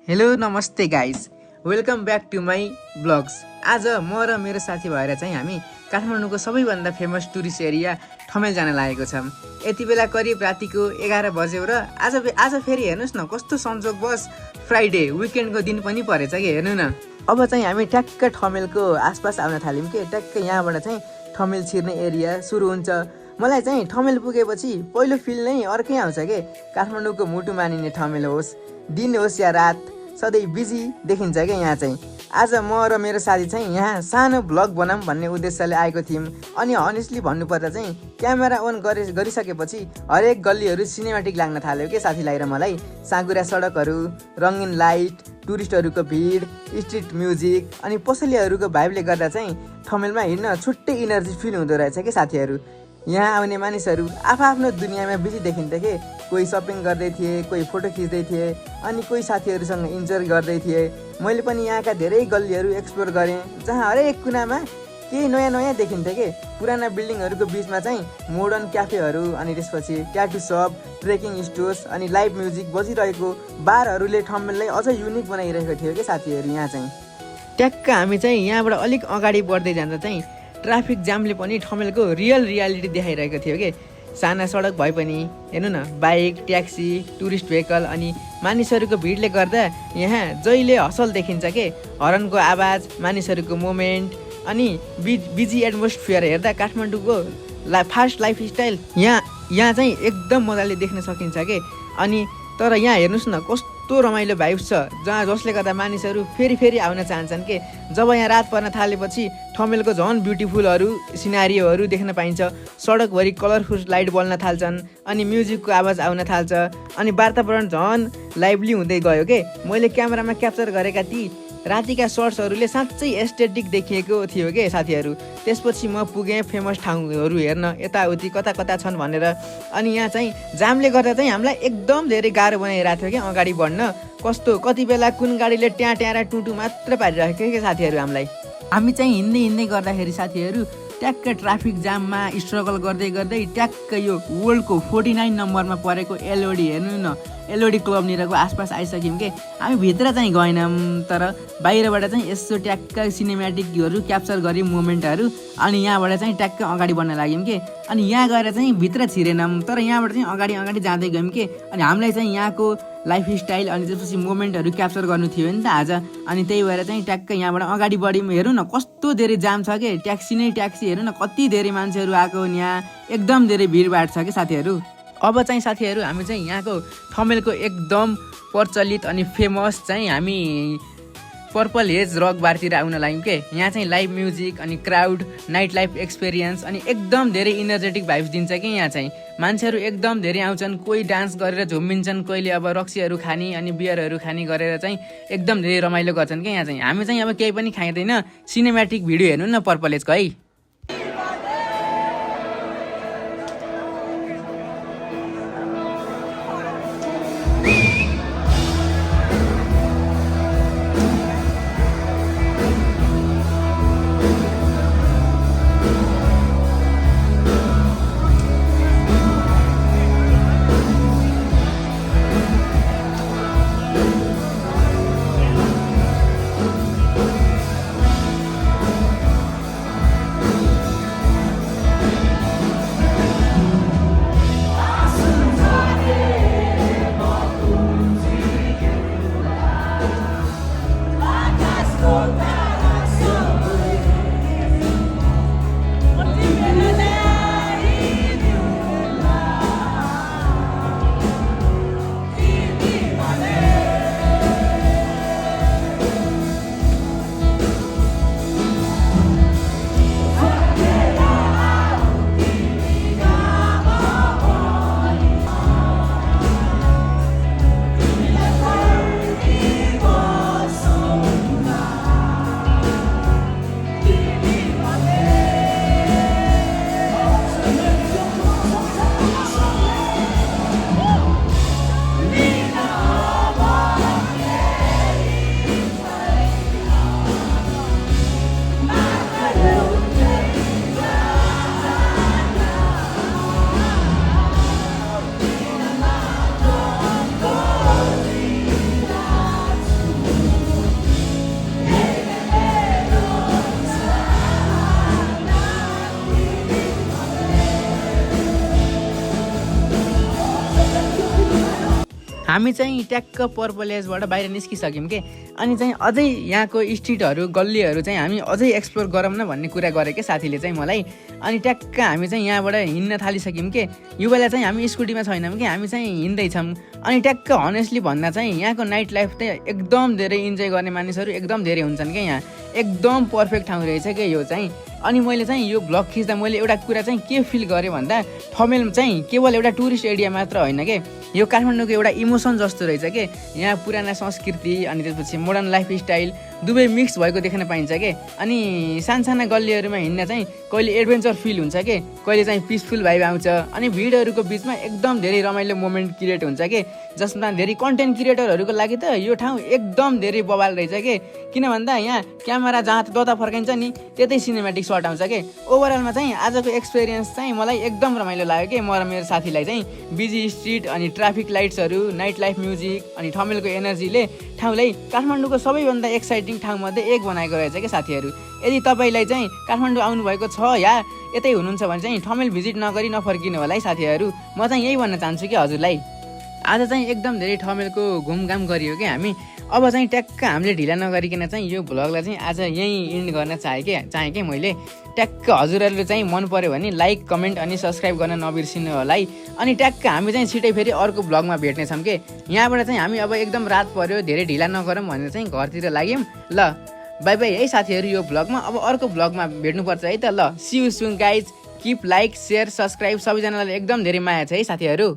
Hello नमस्ते guys, welcome back to my vlogs. आज म र मेरो साथी भएर चाहिँ हामी काठमाडौँको सबैभन्दा फेमस टुरिस्ट एरिया ठमेल जान लागेको छौँ। यति बेला करिब रातिको 11 बज्यो र आज फेरि हेर्नुहोस् न कस्तो संजोगवश फ्राइडे विकेन्डको दिन पनि परेछ कि हेर्नु न। अब चाहिँ हामी ट्याक्क ठमेलको आसपास आउन थाल्यौँ कि ट्याक्क यहाँबाट चाहिँ ठमेल छिर्ने एरिया सुरु हुन्छ। मलाई चाहिँ ठमेल पुगेपछि पहिलो फिल नै अर्कै आउँछ के। काठमाडौँको मुटु मानिने ठमेल होस्, दिन होस् या रात, सधैँ बिजी देखिन्छ क्या यहाँ चाहिँ। आज म र मेरो साथी चाहिँ यहाँ सानो भ्लग बनाऊँ भन्ने उद्देश्यले आएको थियौँ। अनि अनेस्टली भन्नुपर्दा चाहिँ क्यामेरा अन गरिसकेपछि हरेक गल्लीहरू सिनेमेटिक लाग्न थाल्यो के साथीलाई र मलाई। साँघुरा सडकहरू, रङ्गीन लाइट, टुरिस्टहरूको भिड, स्ट्रिट म्युजिक अनि पसलेहरूको भाइबले गर्दा चाहिँ ठमेलमा हिँड्न छुट्टै इनर्जी फिल हुँदो रहेछ कि साथीहरू। यहाँ आउने मानिसहरू आफ्नो दुनियाँमा बिजी देखिन्थे के। कोही सपिङ गर्दै थिए, कोही फोटो खिच्दै थिए, अनि कोही साथीहरूसँग इन्जोय गर्दै थिए। मैले पनि यहाँका धेरै गल्लीहरू एक्सप्लोर गरेँ जहाँ हरेक कुनामा केही नयाँ नयाँ देखिन्थे के। पुराना बिल्डिङहरूको बिचमा चाहिँ मोडर्न क्याफेहरू, अनि त्यसपछि ट्याटु सप, ट्रेकिङ स्टोर्स अनि लाइभ म्युजिक बजिरहेको बारहरूले ठमेललाई अझ युनिक बनाइरहेको थियो कि साथीहरू। यहाँ चाहिँ ट्याक्क हामी चाहिँ यहाँबाट अलिक अगाडि बढ्दै जाँदा चाहिँ ट्राफिक जामले पनि ठमेलको रियल रियालिटी देखाइरहेको थियो कि। साना सडक भए पनि हेर्नु न, बाइक, ट्याक्सी, टुरिस्ट भेहिकल अनि मानिसहरूको भिडले गर्दा यहाँ जहिले हसल देखिन्छ के। हर्नको आवाज, मानिसहरूको मोमेन्ट अनि बिजी एटमोस्फियर हेर्दा काठमाडौँको फास्ट लाइफस्टाइल यहाँ चाहिँ एकदम मजाले देख्न सकिन्छ के। अनि तर यहाँ हेर्नुहोस् न कस्तो रमाइलो भाइब्स छ, जसले गर्दा मानिसहरू फेरि आउन चाहन्छन् के। जब यहाँ रात पर्न थालेपछि ठमेलको झन् ब्युटिफुलहरू सिनारीहरू देख्न पाइन्छ। सडकभरि कलरफुल लाइट बल्न थाल्छन् अनि म्युजिकको आवाज आउन थाल्छ अनि वातावरण झन् लाइभली हुँदै गयो के। मैले क्यामेरामा क्याप्चर गरेका ती रातिका सर्ट्सहरूले साँच्चै एस्थेटिक देखिएको थियो के साथीहरू। त्यसपछि म पुगेँ फेमस ठाउँहरू हेर्न, यताउति कता कता छन् भनेर। अनि यहाँ चाहिँ जामले गर्दा चाहिँ हामीलाई एकदम धेरै गाह्रो बनाइरहेको थियो क्या अगाडि बढ्न। कति बेला कुन गाडीले ट्याँ र टुटु मात्र पारिरहेको थियो क्या साथीहरू हामीलाई। हामी चाहिँ हिँड्दै गर्दाखेरि साथीहरू ट्याक्क ट्राफिक जाममा स्ट्रगल गर्दै ट्याक्क यो वर्ल्डको 49 नम्बरमा परेको एलओडी हेर्नु न, एलओडी क्लबनिरको आसपास आइसक्यौँ कि। हामी भित्र चाहिँ गएनौँ, तर बाहिरबाट चाहिँ यसो ट्याक्क सिनेमेटिकहरू क्याप्चर गऱ्यौँ मोमेन्टहरू। अनि यहाँबाट चाहिँ ट्याक्क अगाडि बढ्न लाग्यौँ कि। अनि यहाँ गएर चाहिँ भित्र छिरेनौँ, तर यहाँबाट चाहिँ अगाडि जाँदै गयौँ कि। अनि हामीलाई चाहिँ यहाँको लाइफस्टाइल अनि त्यसपछि मोमेन्टहरू क्याप्चर गर्नु थियो नि त आज। अनि त्यही भएर चाहिँ ट्याक्क यहाँबाट अगाडि बढ्यौँ। हेरौँ न कस्तो धेरै जाम छ कि, ट्याक्सी हेरौँ न कति धेरै मान्छेहरू आएको, यहाँ एकदम धेरै भिडभाड छ कि साथीहरू। अब चाहिँ साथीहरू हामी चाहिँ यहाँको ठमेलको एकदम प्रचलित अनि फेमस चाहिँ हामी पर्पल हेज रक बारतिर आउन लाग्यौँ के। यहाँ चाहिँ लाइभ म्युजिक अनि क्राउड, नाइट लाइफ एक्सपिरियन्स अनि एकदम धेरै इनर्जेटिक भाइब्स दिन्छ कि। यहाँ चाहिँ मान्छेहरू एकदम धेरै आउँछन्, कोही डान्स गरेर झुम्बिन्छन्, कोहीले अब रक्सीहरू खाने अनि बियरहरू खाने गरेर चाहिँ एकदम धेरै रमाइलो गर्छन् कि यहाँ चाहिँ। हामी चाहिँ अब केही पनि खाइँदैन, सिनेमेटिक भिडियो हेर्नु न पर्पल हेजको है। हामी चाहिँ ट्याक्क पर्पल एजबाट बाहिर निस्किसक्यौँ के। अनि चाहिँ अझै यहाँको स्ट्रिटहरू गल्लीहरू चाहिँ हामी अझै एक्सप्लोर गरौँ न भन्ने कुरा गरे के साथीले चाहिँ मलाई। अनि ट्याक्क हामी चाहिँ यहाँबाट हिँड्न थालिसक्यौँ के। यो बेला चाहिँ हामी स्कुटीमा छैनौँ कि, हामी चाहिँ हिँड्दैछौँ। अनि ट्याक्क अनेस्टली भन्दा चाहिँ यहाँको नाइट लाइफ चाहिँ एकदम धेरै इन्जोय गर्ने मानिसहरू एकदम धेरै हुन्छन् क्या यहाँ। एकदम पर्फेक्ट ठाउँ रहेछ क्या यो चाहिँ। अनि मैले चाहिँ यो भ्लग खिच्दा मैले एउटा कुरा चाहिँ के फिल गरेँ भन्दा ठमेल चाहिँ केवल एउटा टुरिस्ट एरिया मात्र होइन के, यो काठमाडौँको एउटा इमोसन जस्तो रहेछ के। यहाँ पुराना संस्कृति अनि त्यसपछि मोडर्न लाइफस्टाइल दुवै मिक्स भएको देख्न पाइन्छ के। अनि सानसाना गल्लीहरूमा हिँड्न चाहिँ कहिले एडभेन्चर फिल हुन्छ के, कहिले चाहिँ पिसफुल भाइब आउँछ। अनि भिडहरूको बिचमा एकदम धेरै रमाइलो मोमेन्ट क्रिएट हुन्छ के, जसमा धेरै कन्टेन्ट क्रिएटरहरूको लागि त यो ठाउँ एकदम धेरै बवाल रहेछ के। किन भन्दा यहाँ क्यामेरा जहाँ जता फर्काइन्छ नि त्यतै सिनेमेटिक सर्ट आउँछ के। ओभरअलमा चाहिँ आजको एक्सपिरियन्स चाहिँ मलाई एकदम रमाइलो लाग्यो के। म र मेरो साथीलाई चाहिँ बिजी स्ट्रिट अनि ट्राफिक लाइट्सहरू, नाइट लाइफ म्युजिक अनि ठमेलको एनर्जीले ठाउँलाई काठमाडौँको सबैभन्दा एक्साइटिङ ठाउँमध्ये एक बनाएको रहेछ क्या साथीहरू। यदि तपाईँलाई चाहिँ काठमाडौँ आउनुभएको छ या यतै हुनुहुन्छ भने चाहिँ ठमेल भिजिट नगरी नफर्किनु होला है साथीहरू। म चाहिँ यही भन्न चाहन्छु कि हजुरलाई आज चाहिँ एकदम धेरै ठमेलको घुमघाम गरियो कि हामी। अब चाहिँ ट्याक्क हामीले ढिला नगरिकन चाहिँ यो भ्लगलाई चाहिँ आज यहीँ इन्ड गर्न चाहेँ कि मैले। ट्याक्क हजुरहरूले चाहिँ मन पऱ्यो भने लाइक कमेन्ट अनि सब्सक्राइब गर्न नबिर्सिनु होला है। अनि ट्याक्क हामी चाहिँ छिटै फेरि अर्को भ्लगमा भेट्नेछौँ कि। यहाँबाट चाहिँ हामी अब एकदम रात पऱ्यो, धेरै ढिला नगरौँ भनेर चाहिँ घरतिर लाग्यौँ। ल बाई बाई है साथीहरू, यो भ्लगमा अब अर्को भ्लगमा भेट्नुपर्छ है त। ल see you soon guys, keep like share subscribe, सबैजनालाई एकदम धेरै माया छ है साथीहरू।